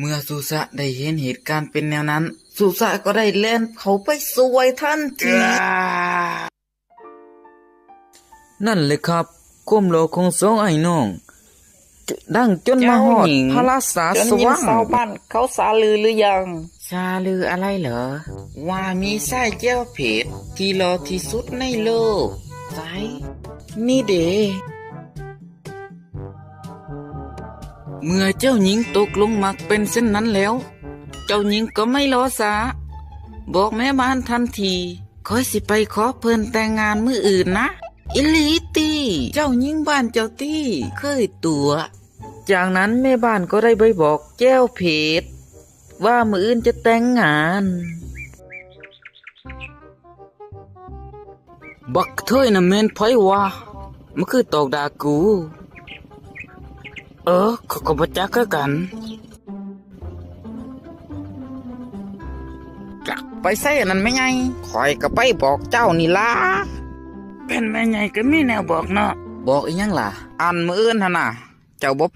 เมื่อสุสะได้เห็นเหตุการณ์เป็นแนวนั้นสุสะก็ได้แล่นเขาไปสวยทันทีนั่นเลยครับก้มโลของสองไอ้น้องดังจนมาฮอดพระราชาสว่างชาวบ้านเขาสาลือหรือยังสาลืออะไรเหรอว่ามีไส้เจ้าเพชรที่หล่อที่สุดในโลกไสนี่เดเมื่อเจ้าหญิงตกลงมักเป็นเช่นนั้นแล้วเจ้าหญิงก็ไม่รอช้าบอกแม่บ้านทันทีคอยสิไปขอเพิ่นแต่งงานมื้ออื่นนะอิลีตีเจ้าหญิงบ้านเจ้าตี้เคยตัวจากนั้นแม่บ้านก็ได้ไปบอกแจ้วเพชรว่ามื้ออื่นจะแต่งงานบักเทยน่ะแม่นไผวะมันคือตอกด่ากูเขาก็บ่จักคือกันจักไปใส่อันนั้นไม่ไงคอยก็ไปบอกเจ้านี่ล่ะเป็นแม่ใหญ่ก็มีแนวบอกเนาะบอกอีหยังล่ะอันมื้ออื่นหั่นน่ะเจ้าบ่